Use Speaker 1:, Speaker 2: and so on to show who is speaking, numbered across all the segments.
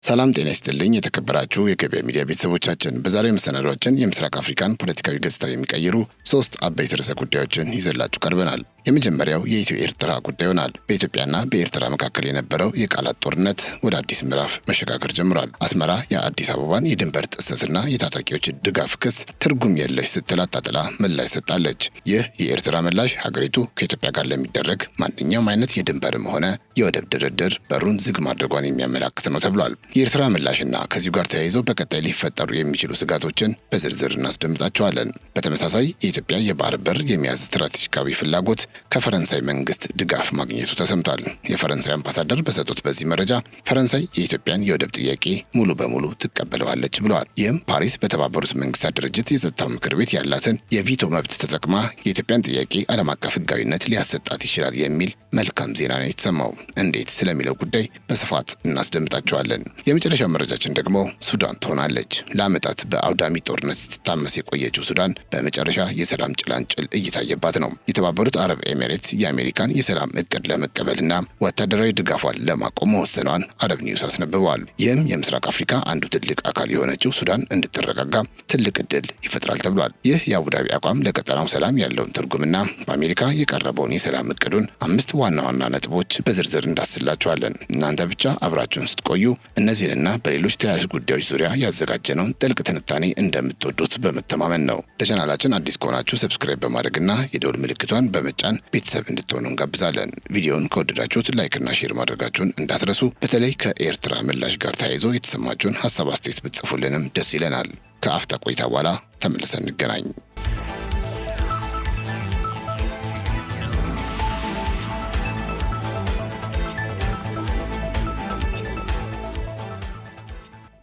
Speaker 1: ሰላም ጤና ይስጥልኝ የተከበራችሁ የገበያ ሚዲያ ቤተሰቦቻችን፣ በዛሬው መሰናዷችን የምስራቅ አፍሪካን ፖለቲካዊ ገጽታ የሚቀይሩ 3 አበይት ርዕሰ ጉዳዮችን ይዘላችሁ ቀርበናል። የመጀመሪያው የኢትዮ ኤርትራ ጉዳይ ይሆናል። በኢትዮጵያና በኤርትራ መካከል የነበረው የቃላት ጦርነት ወደ አዲስ ምዕራፍ መሸጋገር ጀምሯል። አስመራ የአዲስ አበባን የድንበር ጥሰትና የታጣቂዎች ድጋፍ ክስ ትርጉም የለሽ ስትል አጣጥላ ምላሽ ሰጣለች። ይህ የኤርትራ ምላሽ ሀገሪቱ ከኢትዮጵያ ጋር ለሚደረግ ማንኛውም አይነት የድንበርም ሆነ የወደብ ድርድር በሩን ዝግ ማድረጓን የሚያመላክት ነው ተብሏል። የኤርትራ ምላሽና ከዚሁ ጋር ተያይዘው በቀጣይ ሊፈጠሩ የሚችሉ ስጋቶችን በዝርዝር እናስደምጣቸዋለን። በተመሳሳይ የኢትዮጵያ የባህር በር የመያዝ ስትራቴጂካዊ ፍላጎት ከፈረንሳይ መንግስት ድጋፍ ማግኘቱ ተሰምቷል። የፈረንሳይ አምባሳደር በሰጡት በዚህ መረጃ ፈረንሳይ የኢትዮጵያን የወደብ ጥያቄ ሙሉ በሙሉ ትቀበለዋለች ብለዋል። ይህም ፓሪስ በተባበሩት መንግስታት ድርጅት የጸጥታው ምክር ቤት ያላትን የቪቶ መብት ተጠቅማ የኢትዮጵያን ጥያቄ ዓለም አቀፍ ሕጋዊነት ሊያሰጣት ይችላል የሚል መልካም ዜና ነው የተሰማው። እንዴት ስለሚለው ጉዳይ በስፋት እናስደምጣቸዋለን። የመጨረሻው መረጃችን ደግሞ ሱዳን ትሆናለች። ለዓመታት በአውዳሚ ጦርነት ስትታመስ የቆየችው ሱዳን በመጨረሻ የሰላም ጭላንጭል እየታየባት ነው። የተባበሩት አረብ ኤሚሬትስ የአሜሪካን የሰላም እቅድ ለመቀበልና ወታደራዊ ድጋፏን ለማቆም መወሰኗን አረብ ኒውስ አስነብበዋል። ይህም የምስራቅ አፍሪካ አንዱ ትልቅ አካል የሆነችው ሱዳን እንድትረጋጋ ትልቅ እድል ይፈጥራል ተብሏል። ይህ የአቡዳቢ አቋም ለቀጠናው ሰላም ያለውን ትርጉምና በአሜሪካ የቀረበውን የሰላም እቅዱን 5 ዋና ዋና ነጥቦች በዝርዝር እንዳስላችኋለን። እናንተ ብቻ አብራችሁን ስትቆዩ እነዚህንና በሌሎች ተያያዥ ጉዳዮች ዙሪያ ያዘጋጀነውን ጥልቅ ትንታኔ እንደምትወዱት በመተማመን ነው። ለቻናላችን አዲስ ከሆናችሁ ሰብስክራይብ በማድረግና የደወል ምልክቷን በመጫን ቤተሰብ እንድትሆኑ እንጋብዛለን። ቪዲዮውን ከወደዳችሁት ላይክና ሼር ማድረጋችሁን እንዳትረሱ። በተለይ ከኤርትራ ምላሽ ጋር ተያይዞ የተሰማችሁን ሀሳብ አስተያየት ብትጽፉልንም ደስ ይለናል። ከአፍታ ቆይታ በኋላ ተመልሰን እንገናኝ።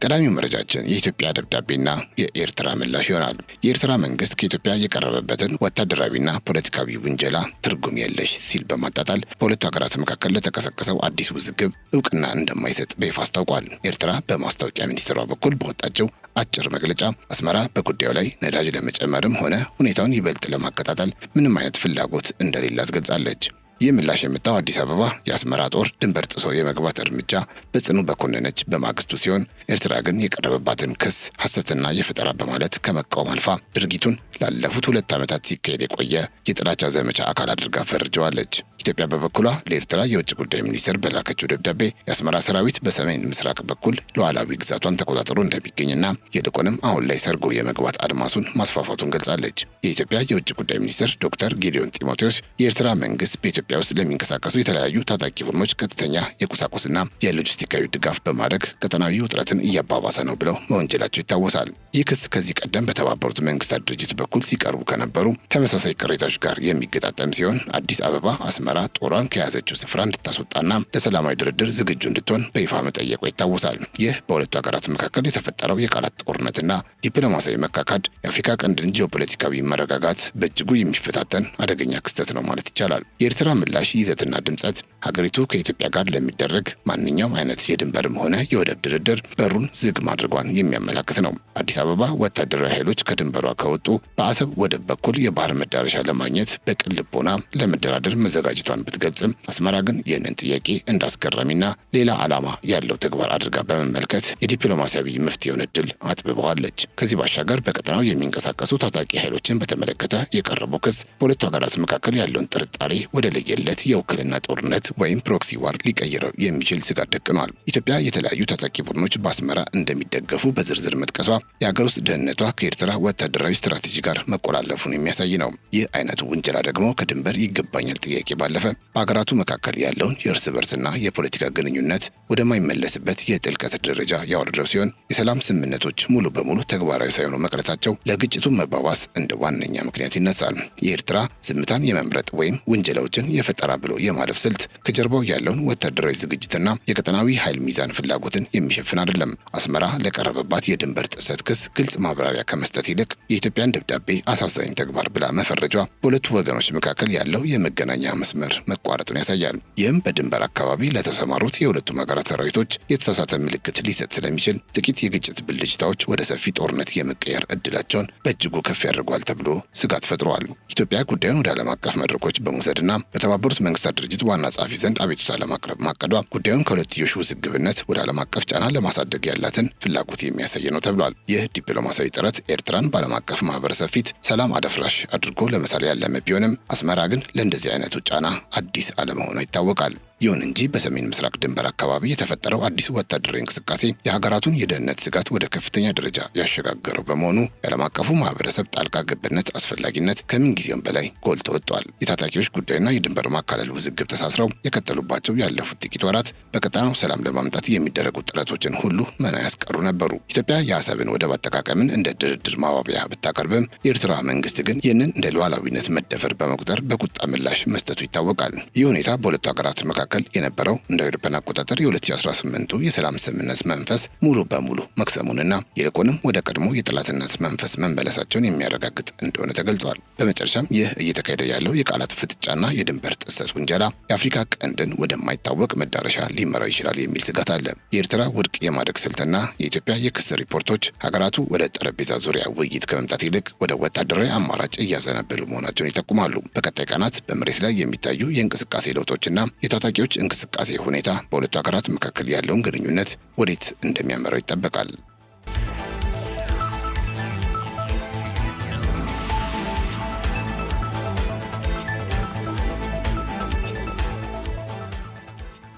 Speaker 1: ቀዳሚው መረጃችን የኢትዮጵያ ደብዳቤና የኤርትራ ምላሽ ይሆናል። የኤርትራ መንግስት ከኢትዮጵያ የቀረበበትን ወታደራዊና ፖለቲካዊ ውንጀላ ትርጉም የለሽ ሲል በማጣጣል በሁለቱ ሀገራት መካከል ለተቀሰቀሰው አዲስ ውዝግብ እውቅና እንደማይሰጥ በይፋ አስታውቋል። ኤርትራ በማስታወቂያ ሚኒስትሯ በኩል በወጣችው አጭር መግለጫ አስመራ በጉዳዩ ላይ ነዳጅ ለመጨመርም ሆነ ሁኔታውን ይበልጥ ለማቀጣጠል ምንም አይነት ፍላጎት እንደሌላት ገልጻለች። ይህ ምላሽ የመጣው አዲስ አበባ የአስመራ ጦር ድንበር ጥሶ የመግባት እርምጃ በጽኑ በኮነነች በማግስቱ ሲሆን ኤርትራ ግን የቀረበባትን ክስ ሐሰትና የፈጠራ በማለት ከመቃወም አልፋ ድርጊቱን ላለፉት 2 ዓመታት ሲካሄድ የቆየ የጥላቻ ዘመቻ አካል አድርጋ ፈርጀዋለች። ኢትዮጵያ በበኩሏ ለኤርትራ የውጭ ጉዳይ ሚኒስትር በላከችው ደብዳቤ የአስመራ ሰራዊት በሰሜን ምስራቅ በኩል ሉዓላዊ ግዛቷን ተቆጣጥሮ እንደሚገኝና ይልቁንም አሁን ላይ ሰርጎ የመግባት አድማሱን ማስፋፋቱን ገልጻለች። የኢትዮጵያ የውጭ ጉዳይ ሚኒስትር ዶክተር ጌዲዮን ጢሞቴዎስ የኤርትራ መንግስት በኢትዮጵያ ውስጥ ለሚንቀሳቀሱ የተለያዩ ታጣቂ ቡድኖች ቀጥተኛ የቁሳቁስና የሎጂስቲካዊ ድጋፍ በማድረግ ቀጠናዊ ውጥረትን እያባባሰ ነው ብለው መወንጀላቸው ይታወሳል። ይህ ክስ ከዚህ ቀደም በተባበሩት መንግስታት ድርጅት በኩል ሲቀርቡ ከነበሩ ተመሳሳይ ቅሬታዎች ጋር የሚገጣጠም ሲሆን አዲስ አበባ አስመራ ጦሯን ከያዘችው ስፍራ እንድታስወጣና ለሰላማዊ ድርድር ዝግጁ እንድትሆን በይፋ መጠየቋ ይታወሳል። ይህ በሁለቱ ሀገራት መካከል የተፈጠረው የቃላት ጦርነትና ዲፕሎማሲያዊ መካካድ የአፍሪካ ቀንድን ጂኦፖለቲካዊ መረጋጋት በእጅጉ የሚፈታተን አደገኛ ክስተት ነው ማለት ይቻላል። የኤርትራ ምላሽ ይዘትና ድምጸት ሀገሪቱ ከኢትዮጵያ ጋር ለሚደረግ ማንኛውም አይነት የድንበርም ሆነ የወደብ ድርድር በሩን ዝግ ማድረጓን የሚያመላክት ነው። አዲስ አበባ ወታደራዊ ኃይሎች ከድንበሯ ከወጡ በአሰብ ወደብ በኩል የባህር መዳረሻ ለማግኘት በቅን ልቦና ለመደራደር መዘጋጀቷን ብትገልጽም አስመራ ግን ይህንን ጥያቄ እንዳስገራሚና ሌላ ዓላማ ያለው ተግባር አድርጋ በመመልከት የዲፕሎማሲያዊ መፍትሄውን እድል አጥብበዋለች። ከዚህ ባሻገር በቀጠናው የሚንቀሳቀሱ ታጣቂ ኃይሎችን በተመለከተ የቀረበው ክስ በሁለቱ ሀገራት መካከል ያለውን ጥርጣሬ ወደ ለየለት የውክልና ጦርነት ወይም ፕሮክሲ ዋር ሊቀይረው የሚችል ስጋት ደቅኗል። ኢትዮጵያ የተለያዩ ታጣቂ ቡድኖች በአስመራ እንደሚደገፉ በዝርዝር መጥቀሷ የሀገር ውስጥ ደህንነቷ ከኤርትራ ወታደራዊ ስትራቴጂ ጋር መቆላለፉን የሚያሳይ ነው። ይህ አይነቱ ውንጀላ ደግሞ ከድንበር ይገባኛል ጥያቄ ባለፈ በሀገራቱ መካከል ያለውን የእርስ በርስና የፖለቲካ ግንኙነት ወደማይመለስበት የጥልቀት ደረጃ ያወረደው ሲሆን የሰላም ስምምነቶች ሙሉ በሙሉ ተግባራዊ ሳይሆኑ መቅረታቸው ለግጭቱ መባባስ እንደ ዋነኛ ምክንያት ይነሳል። የኤርትራ ዝምታን የመምረጥ ወይም ውንጀላዎችን የፈጠራ ብሎ የማለፍ ስልት ከጀርባው ያለውን ወታደራዊ ዝግጅትና የቀጠናዊ ኃይል ሚዛን ፍላጎትን የሚሸፍን አይደለም። አስመራ ለቀረበባት የድንበር ጥሰት ክስ ግልጽ ማብራሪያ ከመስጠት ይልቅ የኢትዮጵያን ደብዳቤ አሳዛኝ ተግባር ብላ መፈረጇ በሁለቱ ወገኖች መካከል ያለው የመገናኛ መስመር መቋረጡን ያሳያል። ይህም በድንበር አካባቢ ለተሰማሩት የሁለቱም ሀገራት ሰራዊቶች የተሳሳተ ምልክት ሊሰጥ ስለሚችል ጥቂት የግጭት ብልጭታዎች ወደ ሰፊ ጦርነት የመቀየር እድላቸውን በእጅጉ ከፍ ያደርጓል ተብሎ ስጋት ፈጥረዋል። ኢትዮጵያ ጉዳዩን ወደ ዓለም አቀፍ መድረኮች በመውሰድና በተባበሩት መንግስታት ድርጅት ዋና ጸሐፊ ዘንድ አቤቱታ ለማቅረብ ማቀዷ ጉዳዩን ከሁለትዮሽ ውዝግብነት ወደ ዓለም አቀፍ ጫና ለማሳደግ ያላትን ፍላጎት የሚያሳይ ነው ተብሏል። ይህ ዲፕሎማሲያዊ ጥረት ኤርትራን በዓለም አቀፍ ማህበረሰብ ፊት ሰላም አደፍራሽ አድርጎ ለመሳል ያለመ ቢሆንም አስመራ ግን ለእንደዚህ አይነቱ ጫና አዲስ አለመሆኗ ይታወቃል። ይሁን እንጂ በሰሜን ምስራቅ ድንበር አካባቢ የተፈጠረው አዲስ ወታደራዊ እንቅስቃሴ የሀገራቱን የደህንነት ስጋት ወደ ከፍተኛ ደረጃ ያሸጋገረው በመሆኑ የዓለም አቀፉ ማህበረሰብ ጣልቃ ገብነት አስፈላጊነት ከምንጊዜውም በላይ ጎልቶ ወጥቷል። የታጣቂዎች ጉዳይና የድንበር ማካለል ውዝግብ ተሳስረው የቀጠሉባቸው ያለፉት ጥቂት ወራት በቀጣናው ሰላም ለማምጣት የሚደረጉ ጥረቶችን ሁሉ መና ያስቀሩ ነበሩ። ኢትዮጵያ የአሰብን ወደብ አጠቃቀምን እንደ ድርድር ማባቢያ ብታቀርብም የኤርትራ መንግስት ግን ይህንን እንደ ሉዓላዊነት መደፈር በመቁጠር በቁጣ ምላሽ መስጠቱ ይታወቃል። ይህ ሁኔታ በሁለቱ ሀገራት መካከል የነበረው እንደ አውሮፓውያን አቆጣጠር የ2018 የሰላም ስምምነት መንፈስ ሙሉ በሙሉ መክሰሙንና ይልቁንም ወደ ቀድሞ የጠላትነት መንፈስ መመለሳቸውን የሚያረጋግጥ እንደሆነ ተገልጿል። በመጨረሻም ይህ እየተካሄደ ያለው የቃላት ፍጥጫና የድንበር ጥሰት ውንጀላ የአፍሪካ ቀንድን ወደማይታወቅ መዳረሻ ሊመራው ይችላል የሚል ስጋት አለ። የኤርትራ ውድቅ የማድረግ ስልትና የኢትዮጵያ የክስ ሪፖርቶች ሀገራቱ ወደ ጠረጴዛ ዙሪያ ውይይት ከመምጣት ይልቅ ወደ ወታደራዊ አማራጭ እያዘነበሉ መሆናቸውን ይጠቁማሉ። በቀጣይ ቀናት በመሬት ላይ የሚታዩ የእንቅስቃሴ ለውጦችና የታጣቂዎች እንቅስቃሴ ሁኔታ በሁለቱ ሀገራት መካከል ያለውን ግንኙነት ወዴት እንደሚያመራው ይጠበቃል።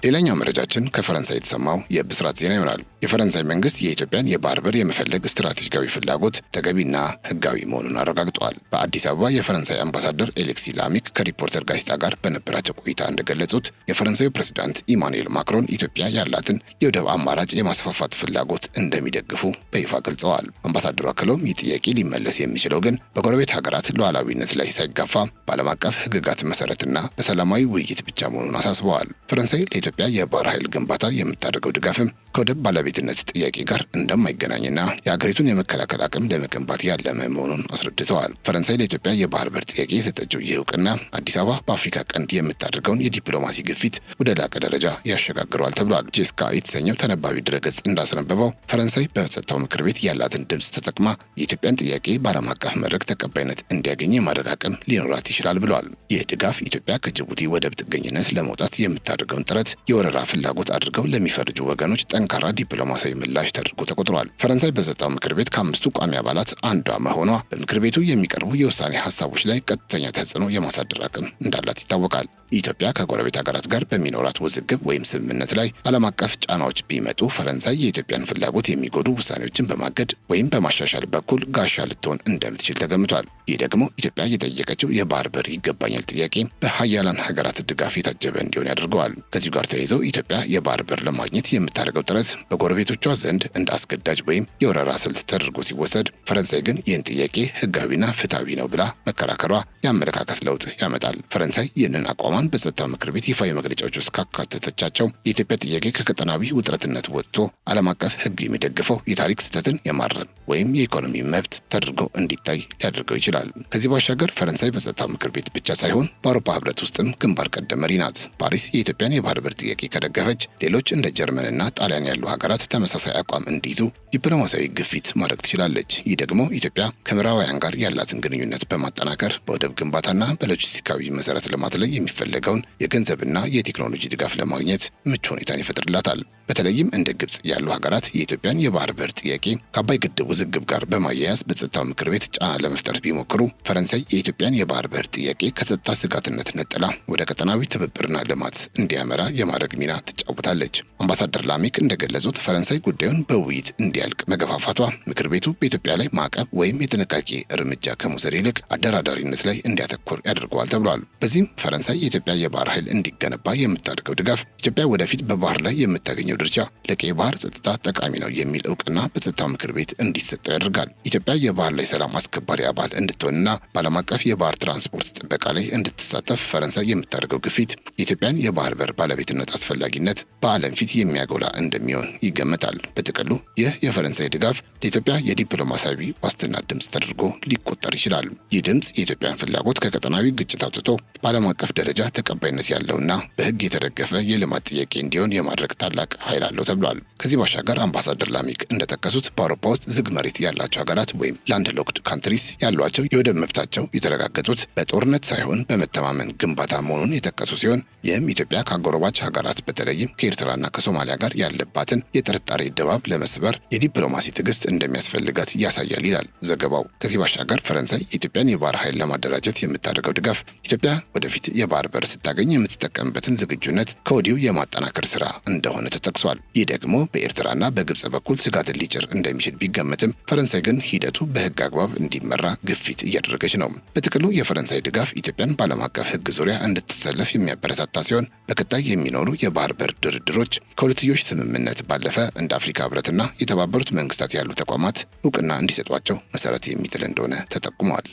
Speaker 1: ሌላኛው መረጃችን ከፈረንሳይ የተሰማው የብስራት ዜና ይሆናል። የፈረንሳይ መንግስት የኢትዮጵያን የባህር በር የመፈለግ ስትራቴጂካዊ ፍላጎት ተገቢና ህጋዊ መሆኑን አረጋግጠዋል። በአዲስ አበባ የፈረንሳይ አምባሳደር ኤሌክሲ ላሚክ ከሪፖርተር ጋዜጣ ጋር በነበራቸው ቆይታ እንደገለጹት የፈረንሳዩ ፕሬዝዳንት ኢማኑኤል ማክሮን ኢትዮጵያ ያላትን የወደብ አማራጭ የማስፋፋት ፍላጎት እንደሚደግፉ በይፋ ገልጸዋል። አምባሳደሩ አክለውም ይህ ጥያቄ ሊመለስ የሚችለው ግን በጎረቤት ሀገራት ሉዓላዊነት ላይ ሳይጋፋ በዓለም አቀፍ ህግጋት መሰረትና በሰላማዊ ውይይት ብቻ መሆኑን አሳስበዋል። ፈረንሳይ ለኢትዮጵያ የባህር ኃይል ግንባታ የምታደርገው ድጋፍም ከወደብ ባለቤትነት ጥያቄ ጋር እንደማይገናኝና የሀገሪቱን የመከላከል አቅም ለመገንባት ያለመ መሆኑን አስረድተዋል። ፈረንሳይ ለኢትዮጵያ የባህር በር ጥያቄ የሰጠችው ይህ እውቅና አዲስ አበባ በአፍሪካ ቀንድ የምታደርገውን የዲፕሎማሲ ግፊት ወደ ላቀ ደረጃ ያሸጋግረዋል ተብሏል። ጄስካ የተሰኘው ተነባቢ ድረገጽ እንዳስነበበው ፈረንሳይ በጸጥታው ምክር ቤት ያላትን ድምፅ ተጠቅማ የኢትዮጵያን ጥያቄ በዓለም አቀፍ መድረክ ተቀባይነት እንዲያገኝ የማድረግ አቅም ሊኖራት ይችላል ብለዋል። ይህ ድጋፍ ኢትዮጵያ ከጅቡቲ ወደብ ጥገኝነት ለመውጣት የምታደርገውን ጥረት የወረራ ፍላጎት አድርገው ለሚፈርጁ ወገኖች ጠንካራ ዲፕሎማሲያዊ ምላሽ ተደርጎ ተቆጥሯል። ፈረንሳይ በጸጥታው ምክር ቤት ከአምስቱ ቋሚ አባላት አንዷ መሆኗ በምክር ቤቱ የሚቀርቡ የውሳኔ ሀሳቦች ላይ ቀጥተኛ ተጽዕኖ የማሳደር አቅም እንዳላት ይታወቃል። ኢትዮጵያ ከጎረቤት ሀገራት ጋር በሚኖራት ውዝግብ ወይም ስምምነት ላይ ዓለም አቀፍ ጫናዎች ቢመጡ ፈረንሳይ የኢትዮጵያን ፍላጎት የሚጎዱ ውሳኔዎችን በማገድ ወይም በማሻሻል በኩል ጋሻ ልትሆን እንደምትችል ተገምቷል። ይህ ደግሞ ኢትዮጵያ የጠየቀችው የባህር በር ይገባኛል ጥያቄ በሀያላን ሀገራት ድጋፍ የታጀበ እንዲሆን ያደርገዋል። ከዚሁ ጋር ተያይዘው ኢትዮጵያ የባህር በር ለማግኘት የምታደርገው ጥረት በጎረቤቶቿ ዘንድ እንደ አስገዳጅ ወይም የወረራ ስልት ተደርጎ ሲወሰድ፣ ፈረንሳይ ግን ይህን ጥያቄ ህጋዊና ፍትሐዊ ነው ብላ መከራከሯ የአመለካከት ለውጥ ያመጣል። ፈረንሳይ ይህንን አቋሟን በጸጥታው ምክር ቤት ይፋዊ መግለጫዎች ውስጥ ካካተተቻቸው የኢትዮጵያ ጥያቄ ከቀጠናዊ ውጥረትነት ወጥቶ ዓለም አቀፍ ህግ የሚደግፈው የታሪክ ስህተትን የማረም ወይም የኢኮኖሚ መብት ተደርጎ እንዲታይ ሊያደርገው ይችላል። ከዚህ ባሻገር ፈረንሳይ በጸጥታው ምክር ቤት ብቻ ሳይሆን በአውሮፓ ህብረት ውስጥም ግንባር ቀደም መሪ ናት። ፓሪስ የኢትዮጵያን የባህር በር ጥያቄ ከደገፈች ሌሎች እንደ ጀርመንና ጣሊያን ያሉ ሀገራት ተመሳሳይ አቋም እንዲይዙ ዲፕሎማሲያዊ ግፊት ማድረግ ትችላለች። ይህ ደግሞ ኢትዮጵያ ከምዕራባውያን ጋር ያላትን ግንኙነት በማጠናከር በወደብ ግንባታና በሎጂስቲካዊ መሰረተ ልማት ላይ የሚፈለገውን የገንዘብና የቴክኖሎጂ ድጋፍ ለማግኘት ምቹ ሁኔታን ይፈጥርላታል። በተለይም እንደ ግብጽ ያሉ ሀገራት የኢትዮጵያን የባህር በር ጥያቄ ከአባይ ግድብ ውዝግብ ጋር በማያያዝ በጸጥታው ምክር ቤት ጫና ለመፍጠር ቢሞክሩ ፈረንሳይ የኢትዮጵያን የባህር በር ጥያቄ ከጸጥታ ስጋትነት ነጥላ ወደ ቀጠናዊ ትብብርና ልማት እንዲያመራ የማድረግ ሚና ትጫወታለች። አምባሳደር ላሚክ እንደገለጹት ፈረንሳይ ጉዳዩን በውይይት እንዲያልቅ መገፋፋቷ ምክር ቤቱ በኢትዮጵያ ላይ ማዕቀብ ወይም የጥንቃቄ እርምጃ ከመውሰድ ይልቅ አደራዳሪነት ላይ እንዲያተኩር ያደርገዋል ተብሏል። በዚህም ፈረንሳይ የኢትዮጵያ የባህር ኃይል እንዲገነባ የምታደርገው ድጋፍ ኢትዮጵያ ወደፊት በባህር ላይ የምታገኘው ድርሻ ለቀይ ባህር ጸጥታ ጠቃሚ ነው የሚል እውቅና በጸጥታው ምክር ቤት እንዲሰጠው ያደርጋል። ኢትዮጵያ የባህር ላይ ሰላም አስከባሪ አባል እንድትሆንና በዓለም አቀፍ የባህር ትራንስፖርት ጥበቃ ላይ እንድትሳተፍ ፈረንሳይ የምታደርገው ግፊት የኢትዮጵያን የባህር በር ባለቤትነት አስፈላጊነት በዓለም ፊት የሚያጎላ እንደሚሆን እንደሚሆን ይገመታል። በጥቅሉ ይህ የፈረንሳይ ድጋፍ ለኢትዮጵያ የዲፕሎማሲያዊ ዋስትና ድምፅ ተደርጎ ሊቆጠር ይችላል። ይህ ድምፅ የኢትዮጵያን ፍላጎት ከቀጠናዊ ግጭት አውጥቶ በዓለም አቀፍ ደረጃ ተቀባይነት ያለውና በሕግ የተደገፈ የልማት ጥያቄ እንዲሆን የማድረግ ታላቅ ኃይል አለው ተብሏል። ከዚህ ባሻገር አምባሳደር ላሚክ እንደጠቀሱት በአውሮፓ ውስጥ ዝግ መሬት ያላቸው ሀገራት ወይም ላንድ ሎክድ ካንትሪስ ያሏቸው የወደብ መብታቸው የተረጋገጡት በጦርነት ሳይሆን በመተማመን ግንባታ መሆኑን የጠቀሱ ሲሆን ይህም ኢትዮጵያ ከአጎራባች ሀገራት በተለይም ከኤርትራና ከሶማሊያ ጋር ያለባትን የጥርጣሬ ድባብ ለመስበር የዲፕሎማሲ ትዕግስት እንደሚያስፈልጋት ያሳያል ይላል ዘገባው። ከዚህ ባሻገር ፈረንሳይ የኢትዮጵያን የባህር ኃይል ለማደራጀት የምታደርገው ድጋፍ ኢትዮጵያ ወደፊት የባህር በር ስታገኝ የምትጠቀምበትን ዝግጁነት ከወዲሁ የማጠናከር ስራ እንደሆነ ተጠቅሷል። ይህ ደግሞ በኤርትራና በግብጽ በኩል ስጋትን ሊጭር እንደሚችል ቢገመትም ፈረንሳይ ግን ሂደቱ በህግ አግባብ እንዲመራ ግፊት እያደረገች ነው። በጥቅሉ የፈረንሳይ ድጋፍ ኢትዮጵያን በዓለም አቀፍ ህግ ዙሪያ እንድትሰለፍ የሚያበረታታ ሲሆን በቀጣይ የሚኖሩ የባህር በር ድርድሮች ከሁለትዮሽ ስምምነት ባለፈ እንደ አፍሪካ ህብረትና የተባበሩት መንግስታት ያሉ ተቋማት እውቅና እንዲሰጧቸው መሰረት የሚጥል እንደሆነ ተጠቁሟል።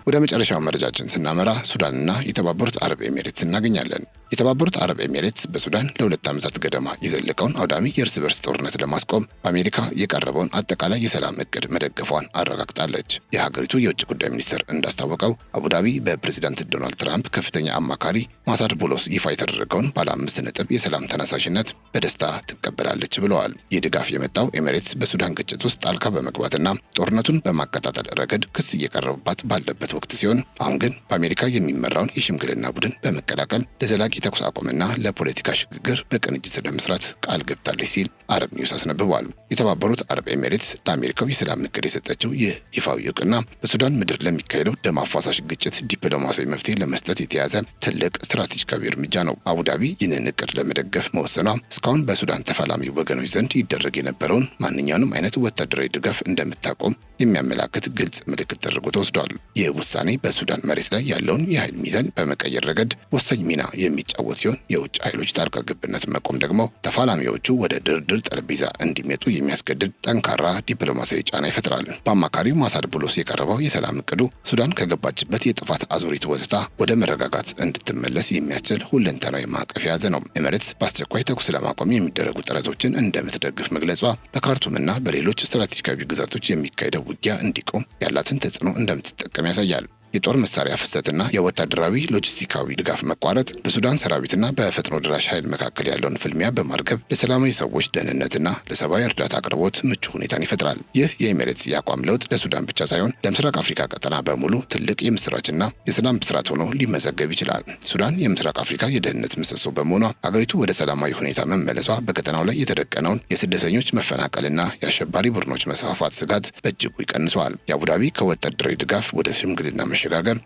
Speaker 1: ወደ መጨረሻው መረጃችን ስናመራ ሱዳንና የተባበሩት አረብ ኤሚሬትስ እናገኛለን። የተባበሩት አረብ ኤሚሬትስ በሱዳን ለ2 ዓመታት ገደማ የዘለቀውን አውዳሚ የእርስ በርስ ጦርነት ለማስቆም በአሜሪካ የቀረበውን አጠቃላይ የሰላም እቅድ መደገፏን አረጋግጣለች። የሀገሪቱ የውጭ ጉዳይ ሚኒስትር እንዳስታወቀው አቡዳቢ በፕሬዚዳንት ዶናልድ ትራምፕ ከፍተኛ አማካሪ ማሳድ ቡሎስ ይፋ የተደረገውን ባለ 5 ነጥብ የሰላም ተነሳሽነት በደስታ ትቀበላለች ብለዋል። ይህ ድጋፍ የመጣው ኤሚሬትስ በሱዳን ግጭት ውስጥ ጣልቃ በመግባትና ጦርነቱን በማቀጣጠል ረገድ ክስ እየቀረበባት ባለበት ወቅት ሲሆን አሁን ግን በአሜሪካ የሚመራውን የሽምግልና ቡድን በመቀላቀል ለዘላቂ ተኩስ አቁምና ለፖለቲካ ሽግግር በቅንጅት ለመስራት ቃል ገብታለች ሲል አረብ ኒውስ አስነብቧል። የተባበሩት አረብ ኤሚሬትስ ለአሜሪካው የሰላም እቅድ የሰጠችው ይህ ይፋዊ እውቅና በሱዳን ምድር ለሚካሄደው ደም አፋሳሽ ግጭት ዲፕሎማሲያዊ መፍትሄ ለመስጠት የተያዘ ትልቅ ስትራቴጂካዊ እርምጃ ነው። አቡዳቢ ይህንን እቅድ ለመደገፍ መወሰኗ እስካሁን በሱዳን ተፋላሚ ወገኖች ዘንድ ይደረግ የነበረውን ማንኛውንም አይነት ወታደራዊ ድጋፍ እንደምታቆም የሚያመላክት ግልጽ ምልክት ተደርጎ ተወስዷል። ይህ ውሳኔ በሱዳን መሬት ላይ ያለውን የኃይል ሚዛን በመቀየር ረገድ ወሳኝ ሚና የሚጫወት ሲሆን የውጭ ኃይሎች ጣልቃ ገብነት መቆም ደግሞ ተፋላሚዎቹ ወደ ድርድር ጠረጴዛ እንዲመጡ የሚያስገድድ ጠንካራ ዲፕሎማሲያዊ ጫና ይፈጥራል። በአማካሪው ማሳድ ቡሎስ የቀረበው የሰላም እቅዱ ሱዳን ከገባችበት የጥፋት አዙሪት ወጥታ ወደ መረጋጋት እንድትመለስ የሚያስችል ሁለንተናዊ ማዕቀፍ የያዘ ነው። ኤሚሬትስ በአስቸኳይ ተኩስ ለማቆም የሚደረጉ ጥረቶችን እንደምትደግፍ መግለጿ በካርቱምና በሌሎች ስትራቴጂካዊ ግዛቶች የሚካሄደው ውጊያ እንዲቆም ያላትን ተጽዕኖ እንደምትጠቀም ያሳያል። የጦር መሳሪያ ፍሰትና የወታደራዊ ሎጂስቲካዊ ድጋፍ መቋረጥ በሱዳን ሰራዊትና በፈጥኖ ድራሽ ኃይል መካከል ያለውን ፍልሚያ በማርገብ ለሰላማዊ ሰዎች ደህንነትና ለሰብአዊ እርዳታ አቅርቦት ምቹ ሁኔታን ይፈጥራል። ይህ የኤሚሬትስ የአቋም ለውጥ ለሱዳን ብቻ ሳይሆን ለምስራቅ አፍሪካ ቀጠና በሙሉ ትልቅ የምስራችና የሰላም ብስራት ሆኖ ሊመዘገብ ይችላል። ሱዳን የምስራቅ አፍሪካ የደህንነት ምሰሶ በመሆኗ አገሪቱ ወደ ሰላማዊ ሁኔታ መመለሷ በቀጠናው ላይ የተደቀነውን የስደተኞች መፈናቀልና የአሸባሪ ቡድኖች መስፋፋት ስጋት በእጅጉ ይቀንሰዋል። የአቡዳቢ ከወታደራዊ ድጋፍ ወደ ሽምግልና መሸጋገር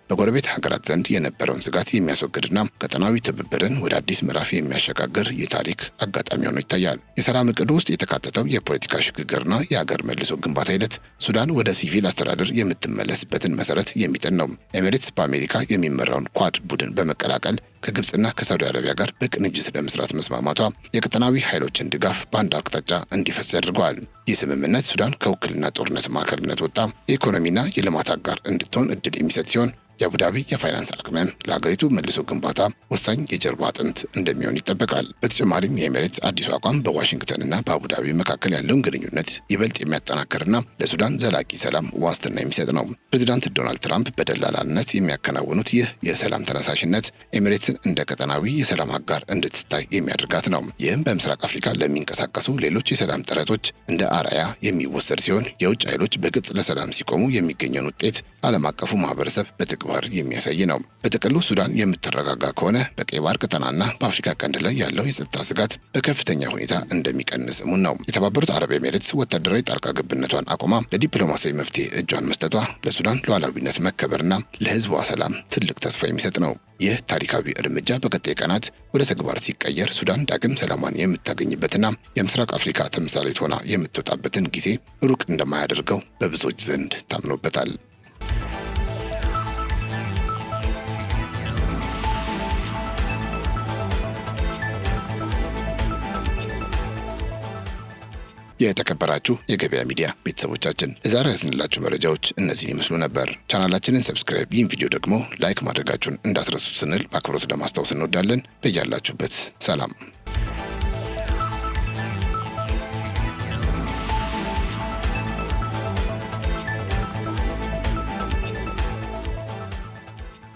Speaker 1: በጎረቤት ሀገራት ዘንድ የነበረውን ስጋት የሚያስወግድና ቀጠናዊ ትብብርን ወደ አዲስ ምዕራፍ የሚያሸጋግር የታሪክ አጋጣሚ ሆኖ ይታያል። የሰላም እቅዱ ውስጥ የተካተተው የፖለቲካ ሽግግርና የሀገር መልሶ ግንባታ ሂደት ሱዳን ወደ ሲቪል አስተዳደር የምትመለስበትን መሰረት የሚጥል ነው። ኤሚሬትስ በአሜሪካ የሚመራውን ኳድ ቡድን በመቀላቀል ከግብጽና ከሳውዲ አረቢያ ጋር በቅንጅት ለመስራት መስማማቷ የቀጠናዊ ኃይሎችን ድጋፍ በአንድ አቅጣጫ እንዲፈስ ያደርገዋል። ይህ ስምምነት ሱዳን ከውክልና ጦርነት ማዕከልነት ወጣ የኢኮኖሚና የልማት አጋር እንድትሆን እድል የሚሰጥ ሲሆን የአቡዳቢ የፋይናንስ አቅምም ለሀገሪቱ መልሶ ግንባታ ወሳኝ የጀርባ አጥንት እንደሚሆን ይጠበቃል። በተጨማሪም የኤሚሬትስ አዲሱ አቋም በዋሽንግተንና በአቡዳቢ መካከል ያለውን ግንኙነት ይበልጥ የሚያጠናክርና ለሱዳን ዘላቂ ሰላም ዋስትና የሚሰጥ ነው። ፕሬዚዳንት ዶናልድ ትራምፕ በደላላነት የሚያከናውኑት ይህ የሰላም ተነሳሽነት ኤሚሬትስን እንደ ቀጠናዊ የሰላም አጋር እንድትታይ የሚያደርጋት ነው። ይህም በምስራቅ አፍሪካ ለሚንቀሳቀሱ ሌሎች የሰላም ጥረቶች እንደ አርአያ የሚወሰድ ሲሆን የውጭ ኃይሎች በግልጽ ለሰላም ሲቆሙ የሚገኘውን ውጤት ዓለም አቀፉ ማህበረሰብ በጥቅባር የሚያሳይ ነው። በጥቅሉ ሱዳን የምትረጋጋ ከሆነ በቀይ ባህር ቀጠናና በአፍሪካ ቀንድ ላይ ያለው የጸጥታ ስጋት በከፍተኛ ሁኔታ እንደሚቀንስ እሙን ነው። የተባበሩት አረብ ኤሚሬትስ ወታደራዊ ጣልቃ ገብነቷን አቁማ ለዲፕሎማሲያዊ መፍትሄ እጇን መስጠቷ ለሱዳን ሉዓላዊነት መከበርና ለሕዝቧ ሰላም ትልቅ ተስፋ የሚሰጥ ነው። ይህ ታሪካዊ እርምጃ በቀጣይ ቀናት ወደ ተግባር ሲቀየር ሱዳን ዳግም ሰላሟን የምታገኝበትና የምስራቅ አፍሪካ ተምሳሌት ሆና የምትወጣበትን ጊዜ ሩቅ እንደማያደርገው በብዙዎች ዘንድ ታምኖበታል። የተከበራችሁ የገበያ ሚዲያ ቤተሰቦቻችን ለዛሬ ያዝንላችሁ መረጃዎች እነዚህን ይመስሉ ነበር። ቻናላችንን ሰብስክራይብ፣ ይህን ቪዲዮ ደግሞ ላይክ ማድረጋችሁን እንዳትረሱ ስንል በአክብሮት ለማስታወስ እንወዳለን። በያላችሁበት ሰላም